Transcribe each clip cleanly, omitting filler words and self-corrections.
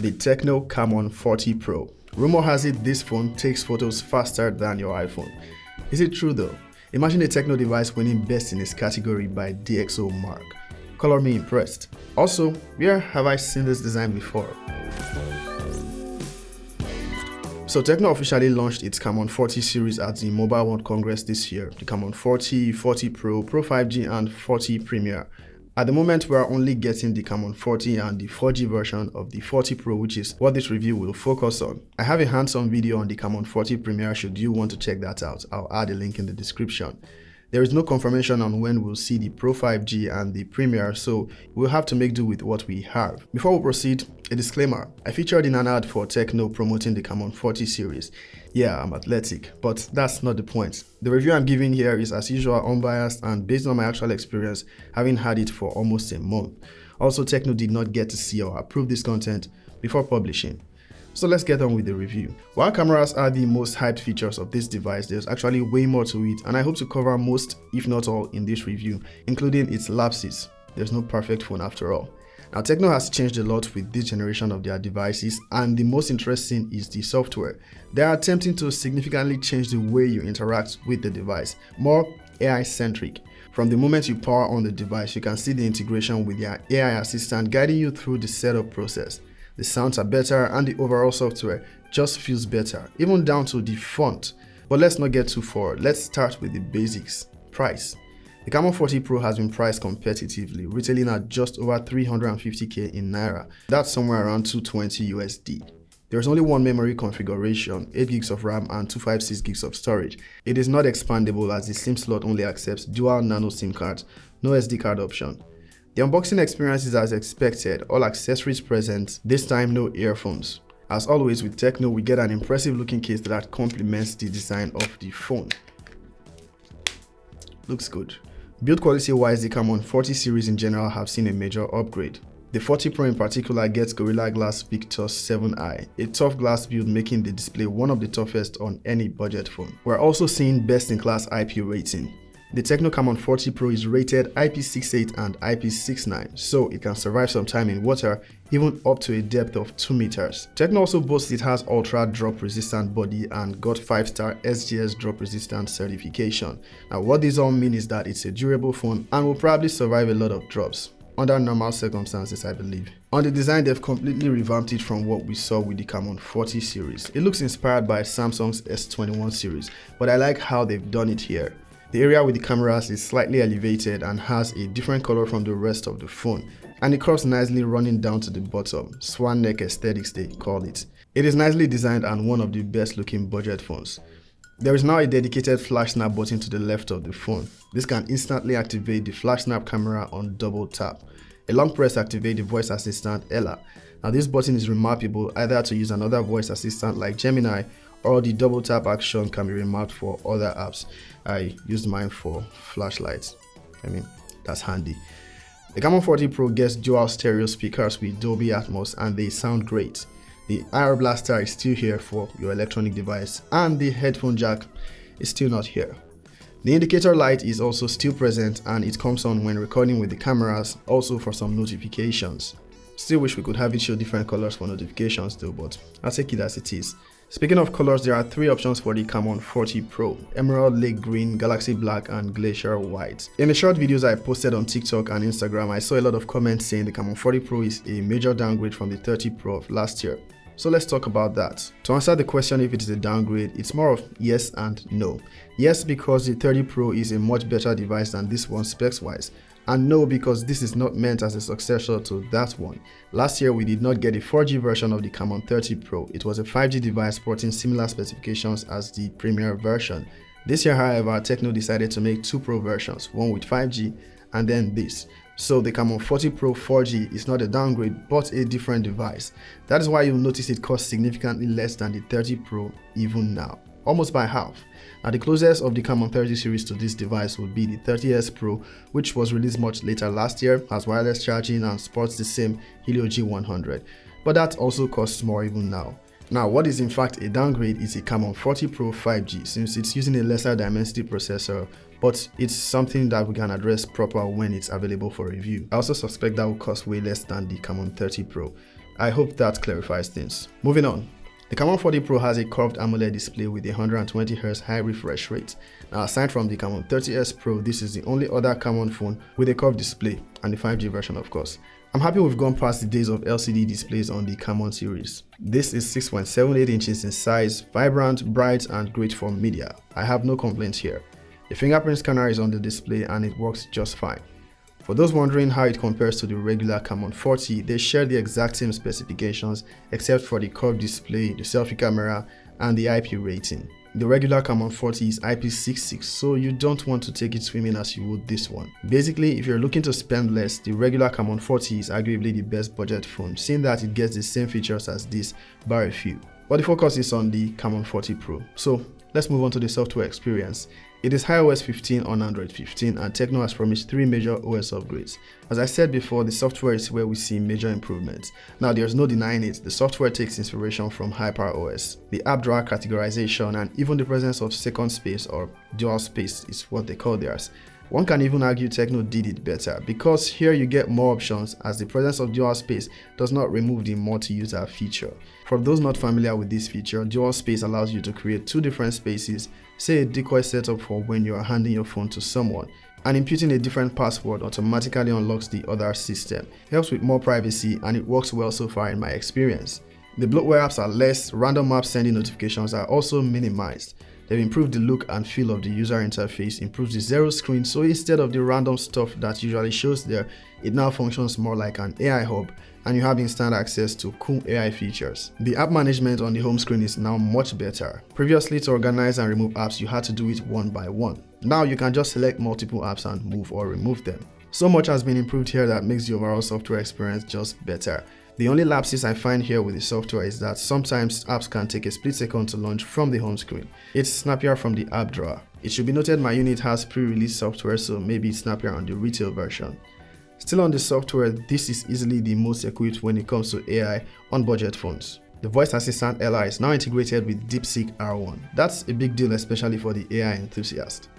the Tecno Camon 40 Pro. Rumor has it this phone takes photos faster than your iPhone. Is it true though? Imagine a Tecno device winning best in its category by DxO Mark. Color me impressed. Also, where have I seen this design before? So Tecno officially launched its Camon 40 series at the Mobile World Congress this year. The Camon 40, 40 Pro, Pro 5G and 40 Premier. At the moment, we are only getting the Camon 40 and the 4G version of the 40 Pro, which is what this review will focus on. I have a hands-on video on the Camon 40 Premier should you want to check that out. I'll add a link in the description. There is no confirmation on when we'll see the Pro 5G and the Premier, so we'll have to make do with what we have. Before we proceed, a disclaimer. I featured in an ad for Tecno promoting the Camon 40 series. Yeah, I'm athletic, but that's not the point. The review I'm giving here is as usual unbiased and based on my actual experience, having had it for almost a month. Also, Tecno did not get to see or approve this content before publishing. So let's get on with the review. While cameras are the most hyped features of this device, there's actually way more to it, and I hope to cover most, if not all, in this review, including its lapses. There's no perfect phone after all. Now, Tecno has changed a lot with this generation of their devices, and the most interesting is the software. They are attempting to significantly change the way you interact with the device, more AI-centric. From the moment you power on the device, you can see the integration with their AI assistant guiding you through the setup process. The sounds are better and the overall software just feels better, even down to the font. But let's not get too far. Let's start with the basics. Price. The Camon 40 Pro has been priced competitively, retailing at just over 350k in Naira. That's somewhere around 220 USD. There's only one memory configuration, 8 gigs of RAM and 256 gigs of storage. It is not expandable as the SIM slot only accepts dual nano SIM cards, no SD card option. The unboxing experience is as expected, all accessories present, this time no earphones. As always with Tecno, we get an impressive looking case that complements the design of the phone. Looks good. Build quality wise, the Camon 40 series in general have seen a major upgrade. The 40 Pro in particular gets Gorilla Glass Victus 7i, a tough glass build making the display one of the toughest on any budget phone. We're also seeing best in class IP rating. The Tecno Camon 40 Pro is rated IP68 and IP69, so it can survive some time in water, even up to a depth of 2 meters. Tecno also boasts it has ultra drop resistant body and got 5-star SGS drop resistant certification. Now what these all mean is that it's a durable phone and will probably survive a lot of drops, under normal circumstances I believe. On the design, they've completely revamped it from what we saw with the Camon 40 series. It looks inspired by Samsung's S21 series, but I like how they've done it here. The area with the cameras is slightly elevated and has a different color from the rest of the phone, and it curves nicely running down to the bottom, swan neck aesthetics they call it. It is nicely designed and one of the best looking budget phones. There is now a dedicated flash snap button to the left of the phone. This can instantly activate the flash snap camera on double tap. A long press activates the voice assistant Ella. Now this button is remarkable either to use another voice assistant like Gemini, or the double tap action can be remarked for other apps. I used mine for flashlights. That's handy. The Camon 40 Pro gets dual stereo speakers with Dolby Atmos and they sound great. The IR blaster is still here for your electronic device and the headphone jack is still not here. The indicator light is also still present and it comes on when recording with the cameras, also for some notifications. Still wish we could have it show different colors for notifications though, but I'll take it as it is. Speaking of colors, there are 3 options for the Camon 40 Pro: Emerald Lake Green, Galaxy Black and Glacier White. In the short videos I posted on TikTok and Instagram, I saw a lot of comments saying the Camon 40 Pro is a major downgrade from the 30 Pro of last year. So let's talk about that. To answer the question if it is a downgrade, it's more of yes and no. Yes, because the 30 Pro is a much better device than this one specs wise. And no, because this is not meant as a successor to that one. Last year we did not get a 4G version of the Camon 30 Pro. It was a 5G device sporting similar specifications as the Premier version. This year, however, Tecno decided to make 2 Pro versions, one with 5G and then this. So the Camon 40 Pro 4G is not a downgrade but a different device. That is why you'll notice it costs significantly less than the 30 Pro even now, almost by half. Now the closest of the Camon 30 series to this device would be the 30S Pro, which was released much later last year, has wireless charging and sports the same Helio G100, but that also costs more even now. Now what is in fact a downgrade is the Camon 40 Pro 5G, since it's using a lesser Dimensity processor, but it's something that we can address proper when it's available for review. I also suspect that will cost way less than the Camon 30 Pro. I hope that clarifies things. Moving on. The Camon 40 Pro has a curved AMOLED display with a 120Hz high refresh rate. Now, aside from the Camon 30S Pro, this is the only other Camon phone with a curved display, and the 5G version of course. I'm happy we've gone past the days of LCD displays on the Camon series. This is 6.78 inches in size, vibrant, bright, and great for media. I have no complaints here. The fingerprint scanner is on the display and it works just fine. For those wondering how it compares to the regular Camon 40, they share the exact same specifications except for the curved display, the selfie camera, and the IP rating. The regular Camon 40 is IP66, so you don't want to take it swimming as you would this one. Basically, if you're looking to spend less, the regular Camon 40 is arguably the best budget phone, seeing that it gets the same features as this, bar a few. But the focus is on the Camon 40 Pro. So let's move on to the software experience. It is iOS 15 on Android 15, and Tecno has promised 3 major OS upgrades. As I said before, the software is where we see major improvements. Now, there's no denying it, the software takes inspiration from HyperOS. The app drawer categorization and even the presence of second space or dual space is what they call theirs. One can even argue Tecno did it better, because here you get more options, as the presence of dual space does not remove the multi-user feature. For those not familiar with this feature, dual space allows you to create 2 different spaces, say a decoy setup for when you are handing your phone to someone, and imputing a different password automatically unlocks the other system. It helps with more privacy and it works well so far in my experience. The bloatware apps are less, random app sending notifications are also minimized. They've improved the look and feel of the user interface, improved the zero screen, so instead of the random stuff that usually shows there, it now functions more like an AI hub, and you have instant access to cool AI features. The app management on the home screen is now much better. Previously, to organize and remove apps, you had to do it one by one. Now you can just select multiple apps and move or remove them. So much has been improved here that makes the overall software experience just better. The only lapses I find here with the software is that sometimes apps can take a split second to launch from the home screen. It's snappier from the app drawer. It should be noted my unit has pre-release software, so maybe it's snappier on the retail version. Still on the software, this is easily the most equipped when it comes to AI on budget phones. The voice assistant Ella is now integrated with DeepSeek R1. That's a big deal, especially for the AI enthusiast.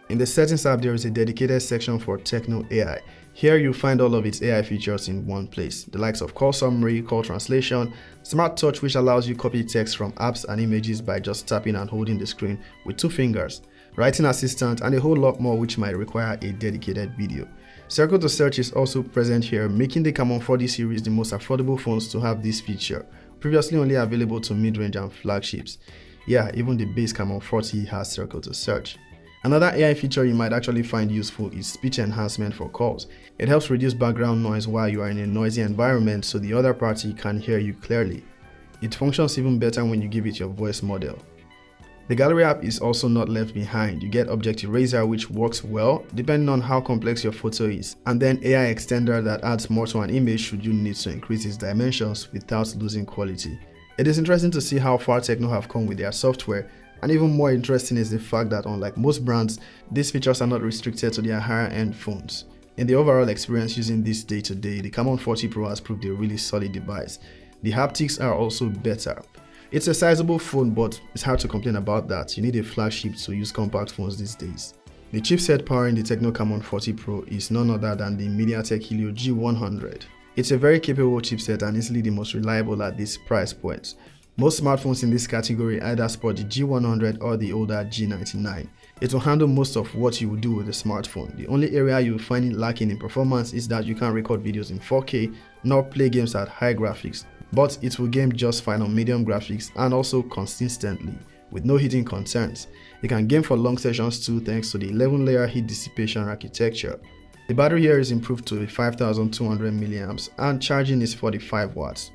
In the settings app, there is a dedicated section for Tecno AI. Here you'll find all of its AI features in one place. The likes of call summary, call translation, smart touch which allows you copy text from apps and images by just tapping and holding the screen with 2 fingers, writing assistant, and a whole lot more which might require a dedicated video. Circle to search is also present here, making the Camon 40 series the most affordable phones to have this feature, previously only available to mid-range and flagships. Yeah, even the base Camon 40 has circle to search. Another AI feature you might actually find useful is speech enhancement for calls. It helps reduce background noise while you are in a noisy environment so the other party can hear you clearly. It functions even better when you give it your voice model. The gallery app is also not left behind. You get Object Eraser, which works well depending on how complex your photo is, and then AI Extender that adds more to an image should you need to increase its dimensions without losing quality. It is interesting to see how far Tecno have come with their software. And even more interesting is the fact that unlike most brands, these features are not restricted to their higher end phones. In the overall experience using this day to day, the Camon 40 Pro has proved a really solid device. The haptics are also better. It's a sizable phone, but it's hard to complain about that. You need a flagship to use compact phones these days. The chipset powering the Tecno Camon 40 Pro is none other than the MediaTek Helio G100. It's a very capable chipset and easily the most reliable at this price point. Most smartphones in this category either sport the G100 or the older G99. It will handle most of what you would do with a smartphone. The only area you will find it lacking in performance is that you can't record videos in 4K nor play games at high graphics, but it will game just fine on medium graphics and also consistently, with no heating concerns. It can game for long sessions too thanks to the 11-layer heat dissipation architecture. The battery here is improved to 5200 mAh and charging is 45 watts.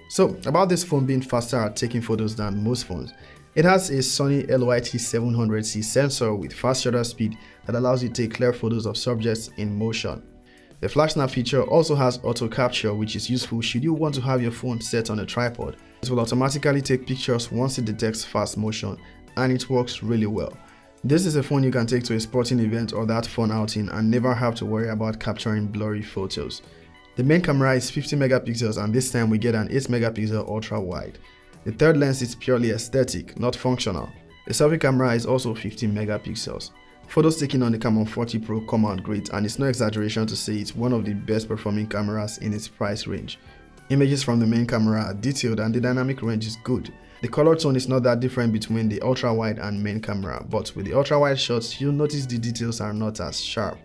So, about this phone being faster at taking photos than most phones, it has a Sony LYT700C sensor with fast shutter speed that allows you to take clear photos of subjects in motion. The flash snap feature also has auto capture, which is useful should you want to have your phone set on a tripod. It will automatically take pictures once it detects fast motion, and it works really well. This is a phone you can take to a sporting event or that fun outing and never have to worry about capturing blurry photos. The main camera is 50 megapixels and this time we get an 8 megapixel ultra wide. The third lens is purely aesthetic, not functional. The selfie camera is also 15 megapixels. Photos taken on the Camon 40 Pro come out great, and it's no exaggeration to say it's one of the best performing cameras in its price range. Images from the main camera are detailed and the dynamic range is good. The color tone is not that different between the ultra-wide and main camera, but with the ultra-wide shots, you'll notice the details are not as sharp.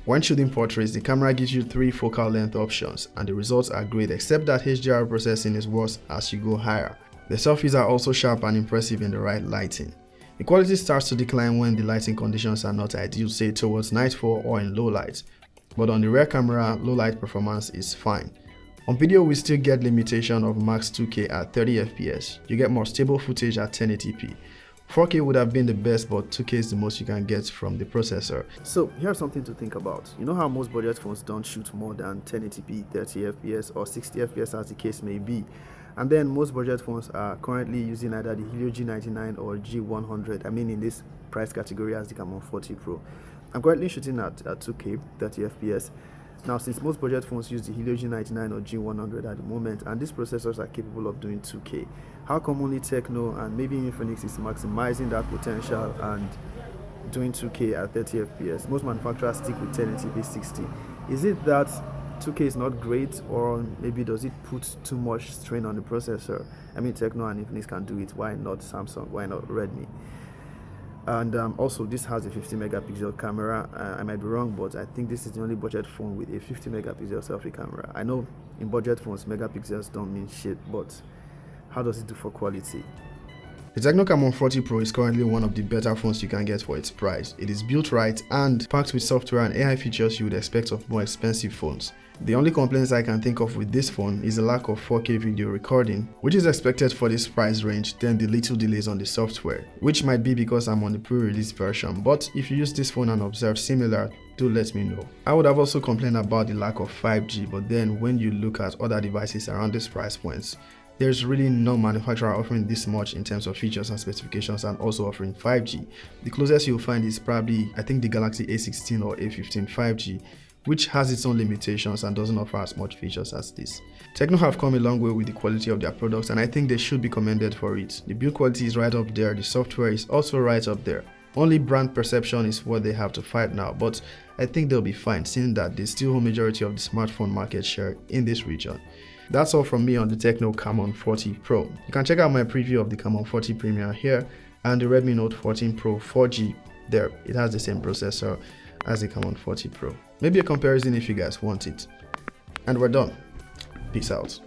When shooting portraits, the camera gives you 3 focal length options and the results are great, except that HDR processing is worse as you go higher. The selfies are also sharp and impressive in the right lighting. The quality starts to decline when the lighting conditions are not ideal, say towards nightfall or in low light, but on the rear camera, low light performance is fine. On video, we still get limitation of max 2K at 30 FPS. You get more stable footage at 1080p. 4K would have been the best, but 2K is the most you can get from the processor. So here's something to think about. You know how most budget phones don't shoot more than 1080p, 30 FPS or 60 FPS as the case may be. And then most budget phones are currently using either the Helio G99 or G100. I mean in this price category as the Camon 40 Pro. I'm currently shooting at 2K, 30 FPS. Now, since most budget phones use the Helio G99 or G100 at the moment, and these processors are capable of doing 2K, how come only Tecno and maybe Infinix is maximizing that potential and doing 2K at 30 FPS? Most manufacturers stick with 1080p 60. Is it that 2K is not great, or maybe does it put too much strain on the processor? I mean, Tecno and Infinix can do it. Why not Samsung? Why not Redmi? And also, this has a 50 megapixel camera. I might be wrong, but I think this is the only budget phone with a 50 megapixel selfie camera. I know in budget phones megapixels don't mean shit, but how does it do for quality? The Tecno Camon 40 Pro is currently one of the better phones you can get for its price. It is built right and packed with software and AI features you would expect of more expensive phones. The only complaints I can think of with this phone is the lack of 4K video recording, which is expected for this price range, then the little delays on the software, which might be because I'm on the pre-release version, but if you use this phone and observe similar, do let me know. I would have also complained about the lack of 5G, but then when you look at other devices around this price points, there's really no manufacturer offering this much in terms of features and specifications and also offering 5G. The closest you'll find is probably, I think, the Galaxy A16 or A15 5G, which has its own limitations and doesn't offer as much features as this. Tecno have come a long way with the quality of their products, and I think they should be commended for it. The build quality is right up there, the software is also right up there. Only brand perception is what they have to fight now, but I think they'll be fine, seeing that they still hold majority of the smartphone market share in this region. That's all from me on the Tecno Camon 40 Pro. You can check out my preview of the Camon 40 Premier here and the Redmi Note 14 Pro 4G there. It has the same processor as the Camon 40 Pro. Maybe a comparison if you guys want it. And we're done. Peace out.